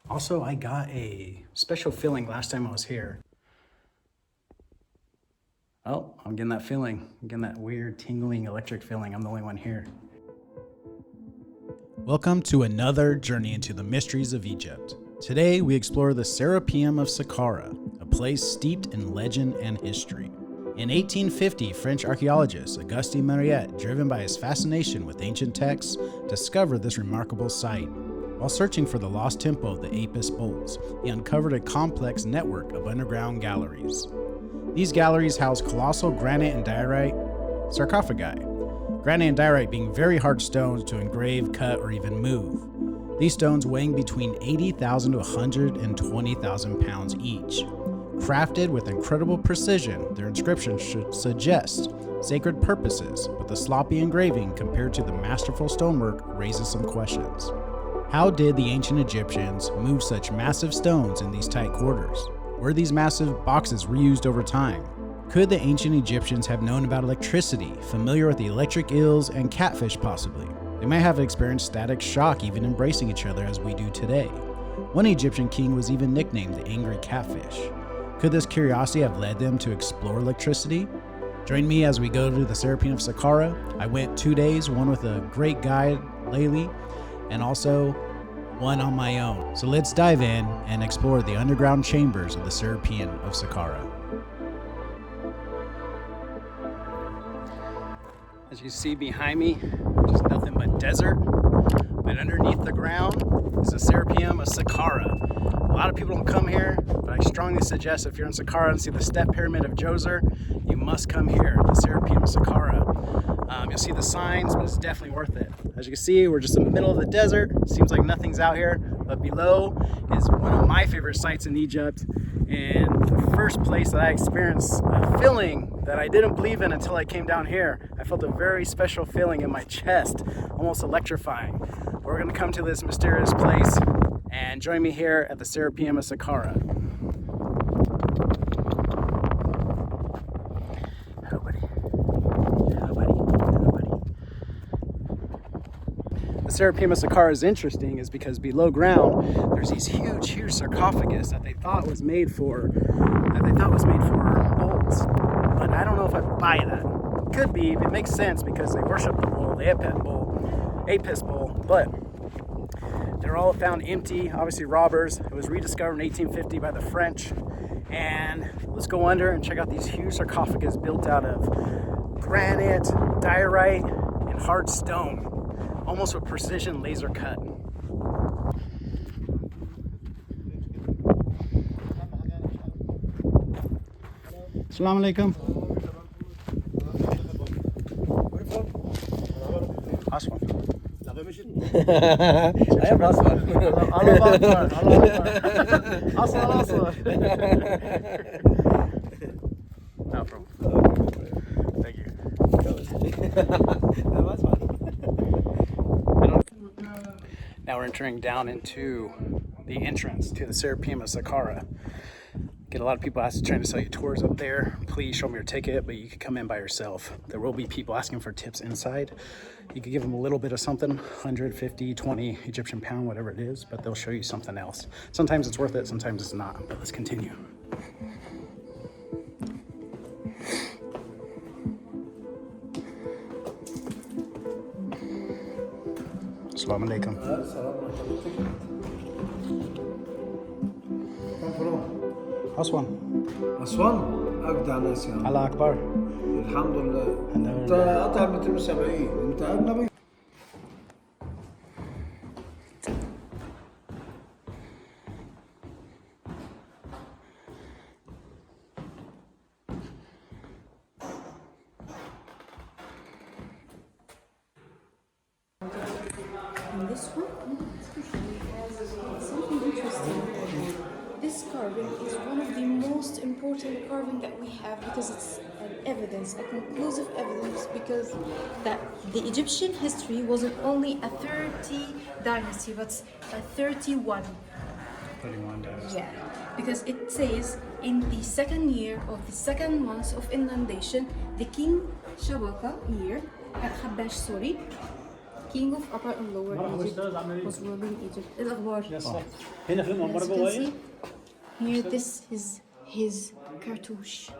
Also, I got a special feeling last time I was here. Oh, I'm getting that feeling. I'm getting that weird tingling electric feeling. I'm the only one here. Welcome to another journey into the mysteries of Egypt. Today, we explore the Serapeum of Saqqara, a place steeped in legend and history. In 1850, French archaeologist Auguste Mariette, driven by his fascination with ancient texts, discovered this remarkable site. While searching for the lost temple of the Apis bulls, he uncovered a complex network of underground galleries. These galleries house colossal granite and diorite sarcophagi, granite and diorite being very hard stones to engrave, cut, or even move. These stones weighing between 80,000 to 120,000 pounds each. Crafted with incredible precision, their inscriptions should suggest sacred purposes, but the sloppy engraving compared to the masterful stonework raises some questions. How did the ancient Egyptians move such massive stones in these tight quarters? Were these massive boxes reused over time? Could the ancient Egyptians have known about electricity, familiar with the electric eels and catfish possibly? They might have experienced static shock even embracing each other as we do today. One Egyptian king was even nicknamed the Angry Catfish. Could this curiosity have led them to explore electricity? Join me as we go to the Serapeum of Saqqara. I went 2 days, one with a great guide, Layli, and also one on my own. So let's dive in and explore the underground chambers of the Serapeum of Saqqara. As you see behind me, there's nothing but desert, but underneath the ground is the Serapeum of Saqqara. A lot of people don't come here, but I strongly suggest if you're in Saqqara and see the step pyramid of Djoser, you must come here, the Serapeum of Saqqara. You'll see the signs, but it's definitely worth it. As you can see, we're just in the middle of the desert. Seems like nothing's out here, but below is one of my favorite sites in Egypt, and the first place that I experienced a feeling that I didn't believe in until I came down here. I felt a very special feeling in my chest, almost electrifying. We're gonna come to this mysterious place and join me here at the Serapeum of Saqqara. Hello, buddy. Hello, buddy. Hello, buddy. The Serapeum of Saqqara is interesting is because below ground there's these huge sarcophagus that they thought was made for bulls. But I don't know if I buy that. Could be, it makes sense because they worship the bull, the Apis bull, but they're all found empty, obviously robbers. It was rediscovered in 1850 by the French. And let's go under and check out these huge sarcophagus built out of granite, diorite, and hard stone, almost with precision laser cut. Assalamu alaikum. Aswan. I am Aswan. Allah Akbar. Aswan. No problem. Thank you. Now we're entering down into the entrance to the Serapeum of Saqqara. Get a lot of people trying to sell you tours up there. Please show me your ticket, but you can come in by yourself. There will be people asking for tips inside. You can give them a little bit of something, 150, 20 Egyptian pound, whatever it is, but they'll show you something else. Sometimes it's worth it, sometimes it's not, but let's continue. Assalamu alaikum. Aswan. أسوان أجدع ناس يعني. Allah Akbar. الحمد لله. أنت قطع 270 أنت أجنبي. And this one has something interesting. This carving is one of the most important carving that we have because it's an evidence, a conclusive evidence, because that the Egyptian history wasn't only a 30 dynasty, but a 31. 31 dynasty. Yeah, because it says in the second year of the second month of inundation, the king Shabaka year, Catfish, sorry, king of Upper and Lower Egypt was ruling Egypt. إيه الأخبار? هنا في المقبرة As you جوه can ايه؟ see, here this is his cartouche.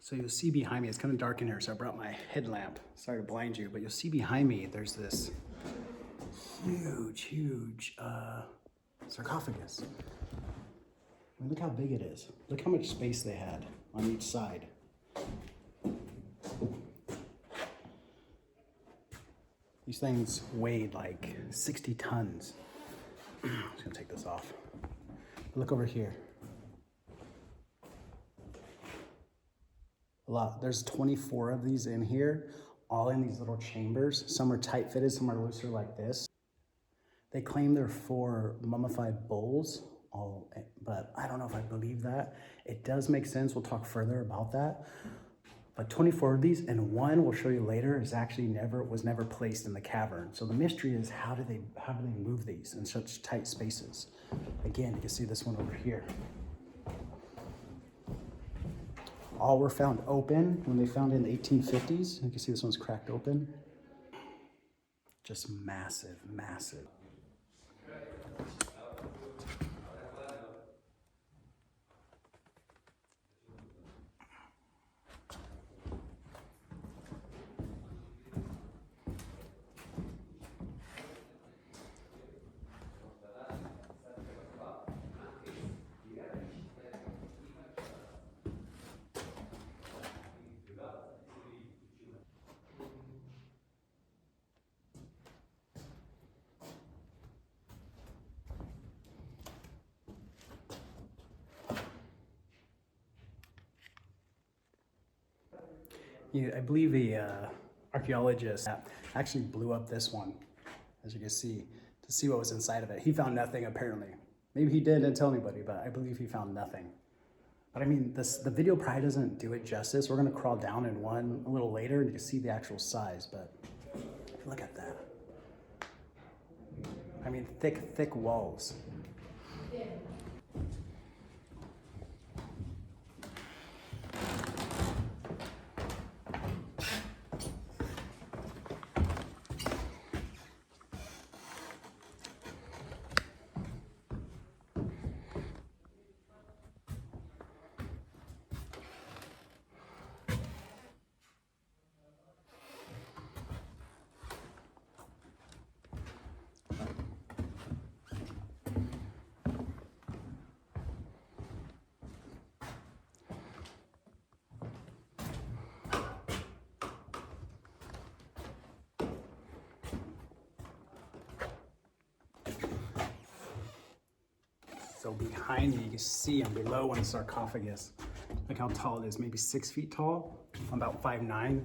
So you'll see behind me, it's kind of dark in here, so I brought my headlamp. Sorry to blind you, but you'll see behind me, there's this huge sarcophagus. I mean, look how big it is. Look how much space they had on each side. These things weighed like 60 tons. I'm just gonna take this off. Look over here. A lot. There's 24 of these in here, all in these little chambers. Some are tight fitted, some are looser like this. They claim they're 4 mummified bulls, but I don't know if I believe that. It does make sense. We'll talk further about that. But 24 of these, and one we'll show you later is actually was never placed in the cavern. So the mystery is how do they move these in such tight spaces? Again, you can see this one over here. All were found open when they found it in the 1850s. You can see this one's cracked open. Just massive, massive. I believe the archaeologist actually blew up this one, as you can see, to see what was inside of it. He found nothing, apparently. Maybe he didn't tell anybody, but I believe he found nothing. But I mean, the video probably doesn't do it justice. We're gonna crawl down in one a little later and you can see the actual size, but look at that. I mean, thick walls. So behind me, you can see I'm below one sarcophagus. Look how tall it is, maybe 6 feet tall. I'm about 5'9".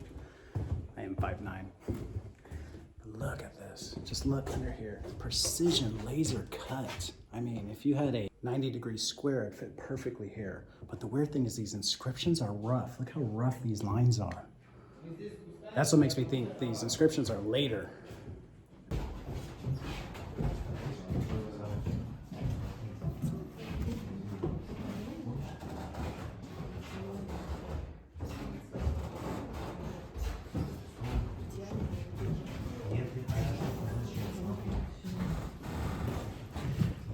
I am 5'9". But look at this, just look under here. Precision laser cut. I mean, if you had a 90-degree square, it'd fit perfectly here. But the weird thing is these inscriptions are rough. Look how rough these lines are. That's what makes me think these inscriptions are later.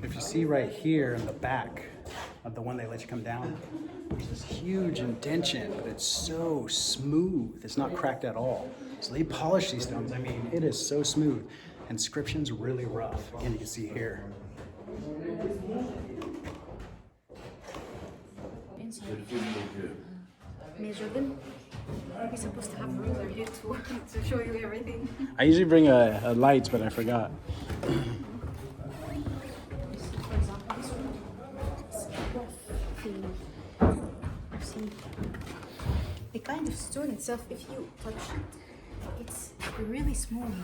If you see right here in the back of the one they let you come down, there's this huge indention, but it's so smooth. It's not cracked at all. So they polish these stones. I mean, it is so smooth. Inscription's really rough. Again, you can see here. Measurable. We're supposed to have a ruler here to, to show you everything. I usually bring a light, but I forgot. For example, this one. It's rough feeling. You see, the kind of stone itself, if you touch it, it's really smooth.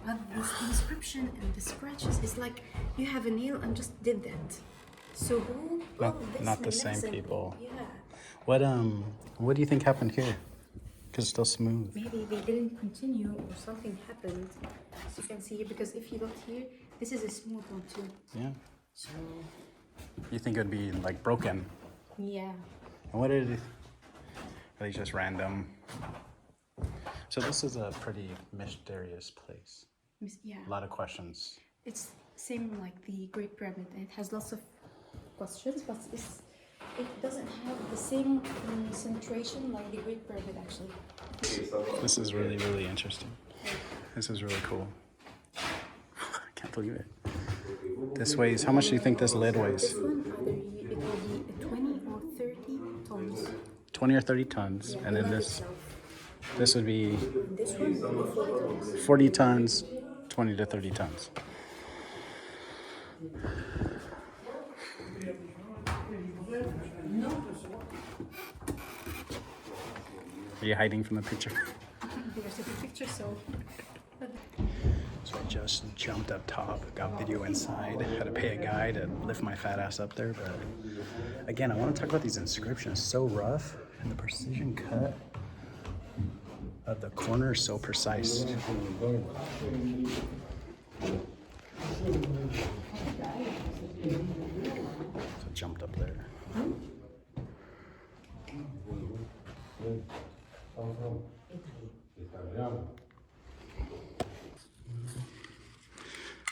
But this inscription and the scratches is like you have a nail and just did that. So who wrote this Not the same magnificently? people. Yeah. What do you think happened here? Because it's still smooth. Maybe they didn't continue or something happened. As you can see here, because if you look here, this is a smooth one too. Yeah. So You think it would be like broken? yeah. And what are they just random? So this is a pretty mysterious place. Yeah. A lot of questions. It's same like the Great Pyramid. It has lots of questions, but it doesn't have the same concentration like the Great Pyramid actually. This is really, really interesting. This is really cool. I can't believe it. This weighs, how much do you think this lid weighs? This one, it will be 20 or 30 tons. 20 or 30 tons. And then this would be This one will be 40 tons. 40 tons, 20 to 30 tons. Are you hiding from the picture? There's a good picture, so. So I just jumped up top, got video inside, had to pay a guy to lift my fat ass up there. But again, I want to talk about these inscriptions. So rough, and the precision cut of the corner is so precise. So jumped up there.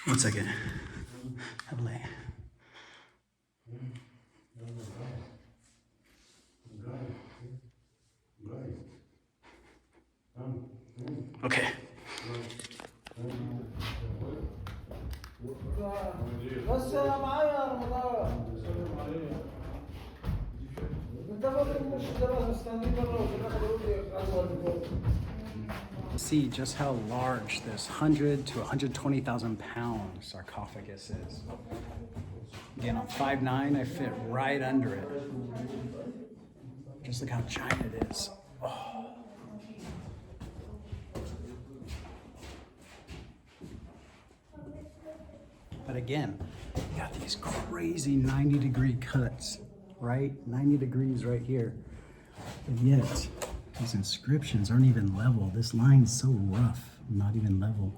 One second. Lovely. Okay. بس معايا رمضان انت برضه مش ده مستنيين بره وفي الاخر يقول لي اول See just how large this 100 to 120,000 pound sarcophagus is. Again, on 5'9", I fit right under it. Just look how giant it is. Oh. But again, you got these crazy 90-degree cuts, right? 90 degrees right here. And yet, these inscriptions aren't even level. This line's so rough, not even level.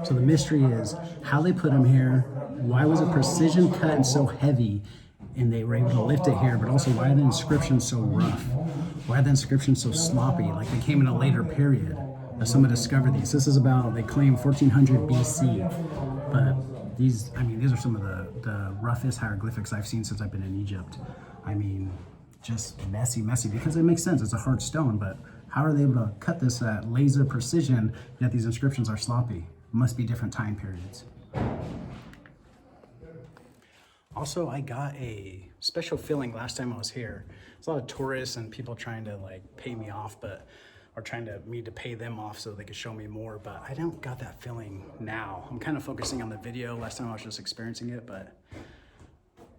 So the mystery is how they put them here. Why was a precision cut and so heavy and they were able to lift it here, but also why are the inscriptions so rough? Why are the inscriptions so sloppy? Like they came in a later period that someone discovered these. This is about, they claim 1400 BC, but these are some of the roughest hieroglyphics I've seen since I've been in Egypt. I mean, just messy, because it makes sense, it's a hard stone, but how are they able to cut this at laser precision, yet these inscriptions are sloppy? Must be different time periods. Also, I got a special feeling last time I was here. There's a lot of tourists and people trying to like pay me off, or trying to me to pay them off so they could show me more, but I don't got that feeling now. I'm kind of focusing on the video. Last time I was just experiencing it, but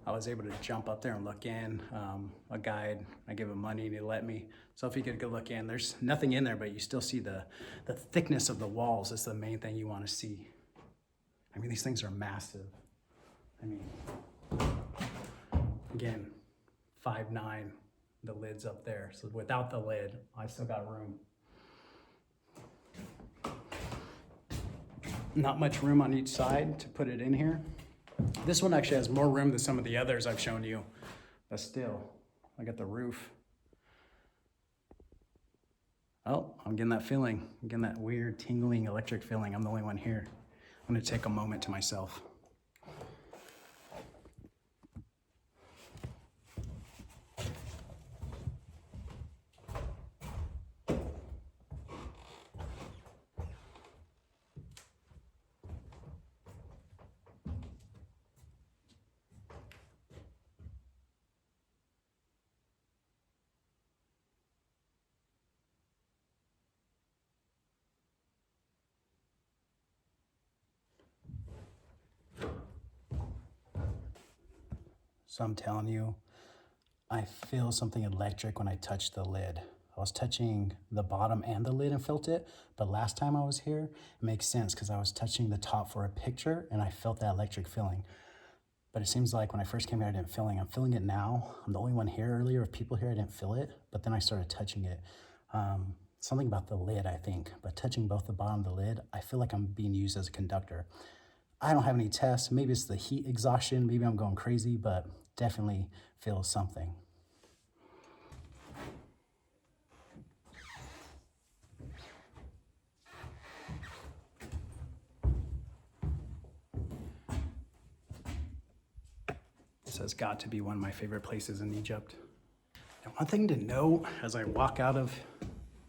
I was able to jump up there and look in. A guide, I gave him money and he let me. So if you could go look in, there's nothing in there, but you still see the thickness of the walls. Is the main thing you want to see. I mean, these things are massive. I mean, again, 5'9", the lid's up there. So without the lid, I still got room. Not much room on each side to put it in here. This one actually has more room than some of the others I've shown you, but still, I got the roof. Oh, I'm getting that feeling. I'm getting that weird tingling electric feeling. I'm the only one here. I'm gonna take a moment to myself. So I'm telling you, I feel something electric when I touch the lid. I was touching the bottom and the lid and felt it, but last time I was here, it makes sense because I was touching the top for a picture and I felt that electric feeling. But it seems like when I first came here, I didn't feel it. I'm feeling it now. I'm the only one here earlier. Of people here, I didn't feel it, but then I started touching it. Something about the lid, I think, but touching both the bottom of the lid, I feel like I'm being used as a conductor. I don't have any tests. Maybe it's the heat exhaustion. Maybe I'm going crazy, but definitely feel something. This has got to be one of my favorite places in Egypt. And one thing to note as I walk out of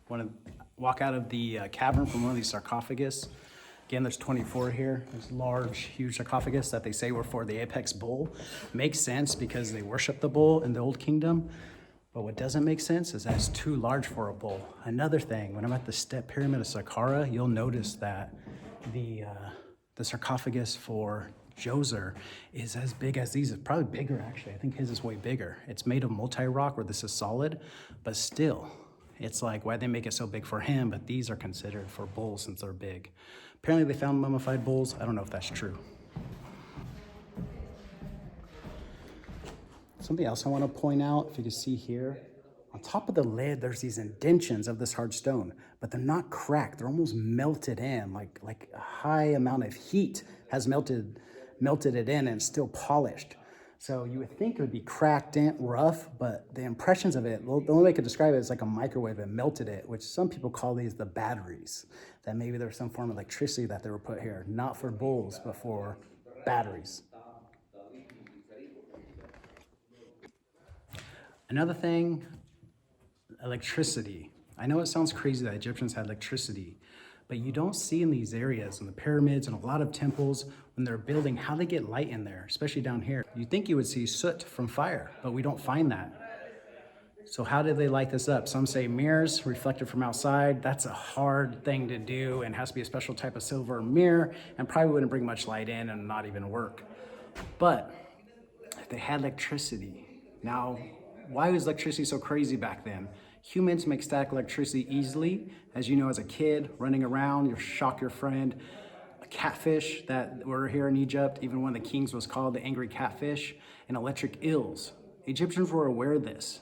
the cavern from one of these sarcophagus. Again, there's 24 here. There's large, huge sarcophagus that they say were for the apex bull. Makes sense because they worship the bull in the Old Kingdom. But what doesn't make sense is that it's too large for a bull. Another thing, when I'm at the Step Pyramid of Saqqara, you'll notice that the sarcophagus for Djoser is as big as these. It's probably bigger, actually. I think his is way bigger. It's made of multi-rock where this is solid, but still, it's like, why they make it so big for him, but these are considered for bulls since they're big. Apparently they found mummified bulls. I don't know if that's true. Something else I want to point out, if you can see here, on top of the lid, there's these indentions of this hard stone, but they're not cracked. They're almost melted in, like a high amount of heat has melted it in and it's still polished. So you would think it would be cracked and rough, but the impressions of it, the only way I could describe it is like a microwave that melted it, which some people call these the batteries, that maybe there was some form of electricity that they were put here, not for bulls, but for batteries. Another thing, electricity. I know it sounds crazy that Egyptians had electricity, but you don't see in these areas, in the pyramids and a lot of temples, when they're building, how they get light in there, especially down here. You'd think you would see soot from fire, but we don't find that. So how did they light this up? Some say mirrors reflected from outside. That's a hard thing to do and has to be a special type of silver mirror and probably wouldn't bring much light in and not even work. But if they had electricity, now why was electricity so crazy back then? Humans make static electricity easily. As you know, as a kid, running around, you'll shock your friend. A catfish that were here in Egypt, even one of the kings was called the angry catfish, and electric eels. Egyptians were aware of this.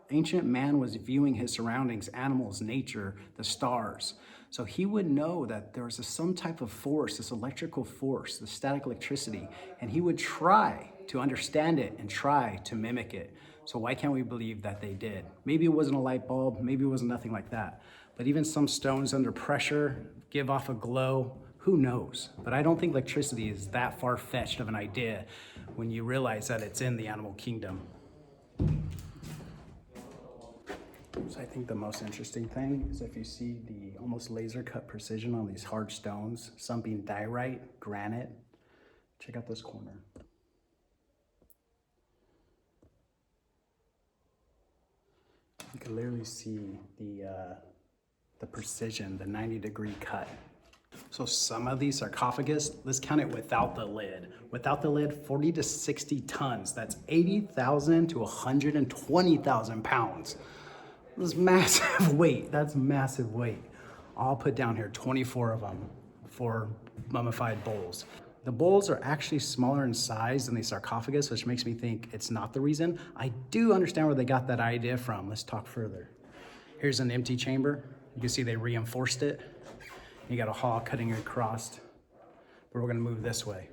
Ancient man was viewing his surroundings, animals, nature, the stars. So he would know that there was some type of force, this electrical force, the static electricity, and he would try to understand it and try to mimic it. So why can't we believe that they did? Maybe it wasn't a light bulb, maybe it wasn't nothing like that. But even some stones under pressure give off a glow, who knows? But I don't think electricity is that far-fetched of an idea when you realize that it's in the animal kingdom. So I think the most interesting thing is if you see the almost laser cut precision on these hard stones, some being diorite, granite. Check out this corner. You can literally see the precision, the 90-degree cut. So some of these sarcophagus, let's count it without the lid. Without the lid, 40 to 60 tons. That's 80,000 to 120,000 pounds. This is massive weight. That's massive weight. I'll put down here 24 of them for mummified bulls. The bulls are actually smaller in size than the sarcophagus, which makes me think it's not the reason. I do understand where they got that idea from. Let's talk further. Here's an empty chamber. You can see they reinforced it. You got a hall cutting across, but we're gonna move this way.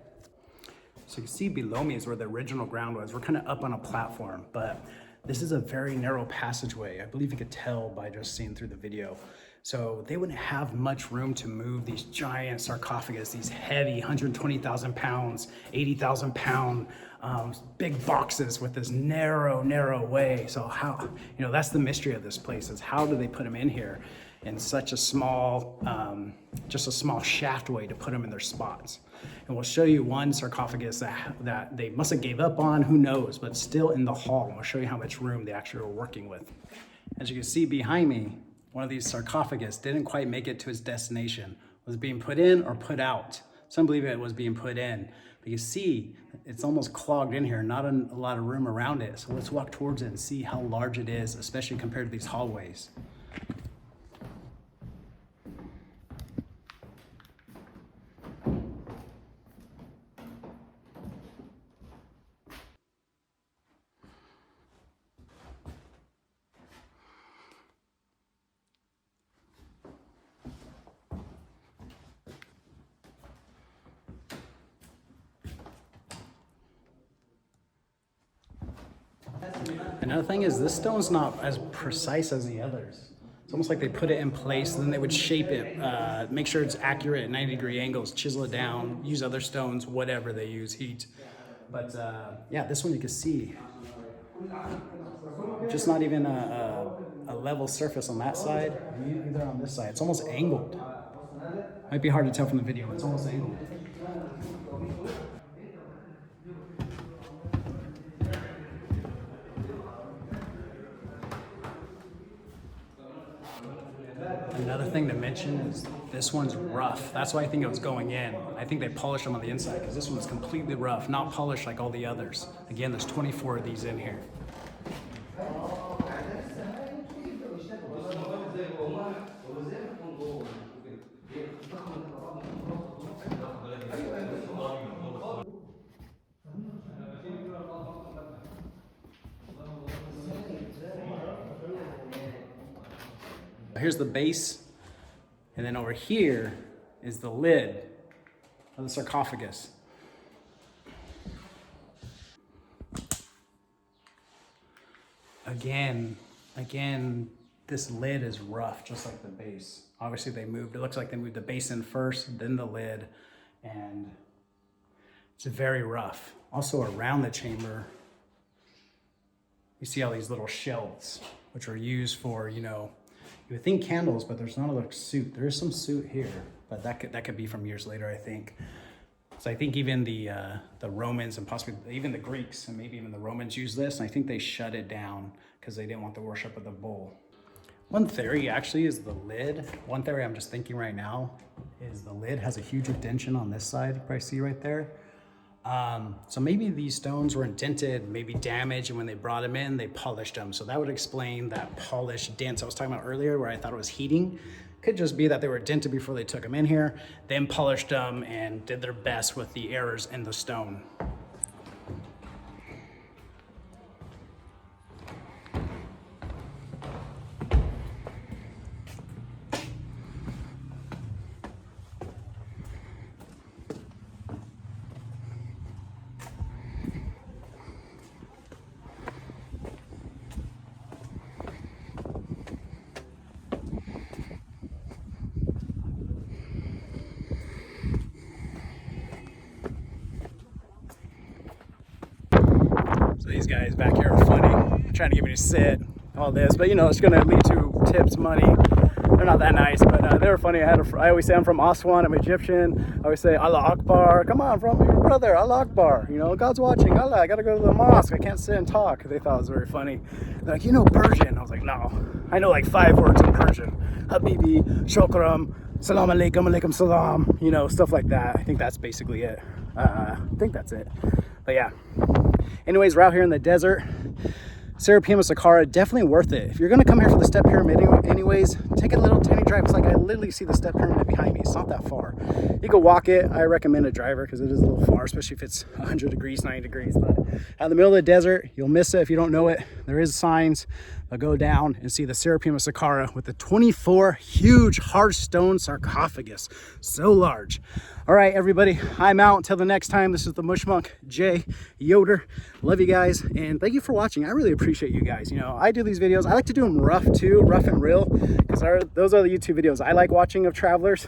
So you can see below me is where the original ground was. We're kind of up on a platform, but this is a very narrow passageway. I believe you could tell by just seeing through the video. So they wouldn't have much room to move these giant sarcophagus, these heavy 120,000 pounds, 80,000 pound, big boxes with this narrow way. So how, that's the mystery of this place, is how do they put them in here in such a small, just a small shaft way to put them in their spots. And we'll show you one sarcophagus that they must have gave up on, who knows, but still in the hall. And we'll show you how much room they actually were working with. As you can see behind me, one of these sarcophagus didn't quite make it to its destination. Was being put in or put out. It's unbelievable it was being put in. But you see, it's almost clogged in here, not a lot of room around it. So let's walk towards it and see how large it is, especially compared to these hallways. Another thing is this stone's not as precise as the others. It's almost like they put it in place and then they would shape it, make sure it's accurate at 90-degree angles, chisel it down, use other stones, whatever they use, heat. But yeah, this one you can see, just not even a level surface on that side, either on this side. It's almost angled. Might be hard to tell from the video, but it's almost angled. Another thing to mention is this one's rough. That's why I think it was going in. I think they polished them on the inside because this one's completely rough, not polished like all the others. Again, there's 24 of these in here. Here's the base, and then over here is the lid of the sarcophagus. Again, this lid is rough, just like the base. Obviously they moved, it looks like they moved the base in first, then the lid, and it's very rough. Also around the chamber, you see all these little shelves, which are used for, you know, you would think candles, but there's not a lot of soot. There is some soot here, but that could be from years later, I think. So I think even the Romans and possibly even the Greeks and maybe even the Romans used this. And I think they shut it down because they didn't want the worship of the bull. One theory actually is the lid. One theory I'm just thinking right now is the lid has a huge redention on this side. You probably see right there. So maybe these stones were indented, maybe damaged, and when they brought them in, they polished them. So that would explain that polished dents I was talking about earlier where I thought it was heating. Could just be that they were dented before they took them in here, then polished them and did their best with the errors in the stone. These guys back here are funny, trying to get me to sit, all this, but you know, it's gonna lead to tips, money. They're not that nice, but they were funny. I always say I'm from Aswan, I'm Egyptian. I always say Allah Akbar, come on, from your brother, Allah Akbar. You know, God's watching, Allah, I gotta go to the mosque, I can't sit and talk. They thought it was very funny. They're like, you know Persian? I was like, no, I know like 5 words in Persian. Habibi, shukram, salam alaikum, alaikum salam, you know, stuff like that. I think that's basically it. I think that's it, but yeah. Anyways, we're out here in the desert. Serapeum of Saqqara, definitely worth it. If you're gonna come here for the step pyramid anyways, take a little tiny drive. It's like I literally see the step pyramid behind me. It's not that far. You can walk it. I recommend a driver because it is a little far, especially if it's 100 degrees, 90 degrees. But out in the middle of the desert, you'll miss it if you don't know it. There is signs. I'll go down and see the Serapeum of Saqqara with the 24 huge hard stone sarcophagus. So large. All right, everybody, I'm out. Until the next time, this is the Mush Monk, Jay Yoder. Love you guys, and thank you for watching. I really appreciate you guys. You know, I do these videos. I like to do them rough too, rough and real, because those are the YouTube videos I like watching of travelers.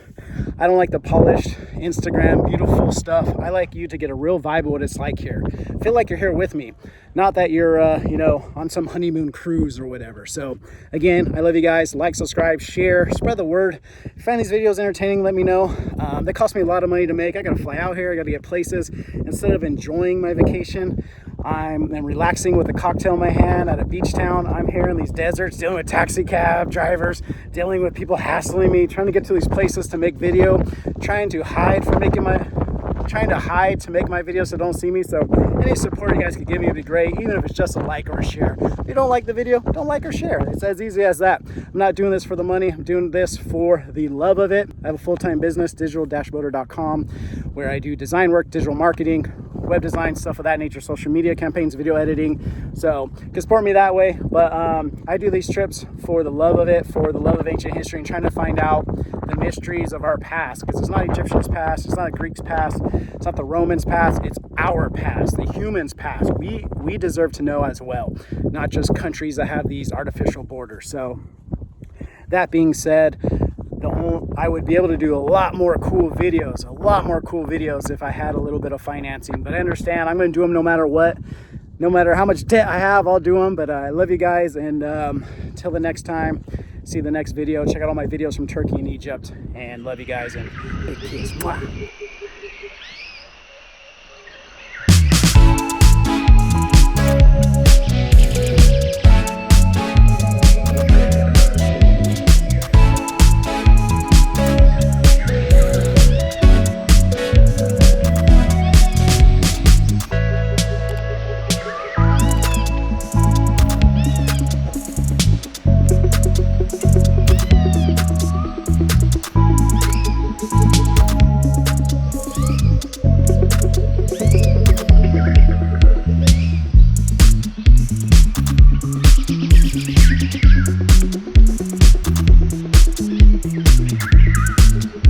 I don't like the polished Instagram beautiful stuff. I like you to get a real vibe of what it's like here. Feel like you're here with me, not that you're you know, on some honeymoon cruise or whatever. So again, I love you guys. Like, subscribe, share, spread the word. If you find these videos entertaining, let me know. They cost me a lot of money to make. I gotta fly out here, I gotta get places. Instead of enjoying my vacation, I'm relaxing with a cocktail in my hand at a beach town. I'm here in these deserts dealing with taxi cab drivers, dealing with people hassling me, trying to get to these places to make video, trying to hide to make my videos so don't see me. So any support you guys could give me would be great, even if it's just a like or a share. If you don't like the video, don't like or share. It's as easy as that. I'm not doing this for the money. I'm doing this for the love of it. I have a full-time business, digital-motor.com, where I do design work, digital marketing, web design, stuff of that nature, social media campaigns, video editing. So you can support me that way. But I do these trips for the love of it, for the love of ancient history, and trying to find out the mysteries of our past, because it's not Egyptians' past, it's not Greeks' past, it's not the Romans' past, it's our past, the humans' past. We deserve to know as well, not just countries that have these artificial borders. So that being said, I would be able to do a lot more cool videos if I had a little bit of financing. But I understand I'm going to do them no matter what. No matter how much debt I have, I'll do them. But I love you guys, and until the next time, see the next video. Check out all my videos from Turkey and Egypt, and love you guys, and big kiss. Mwah.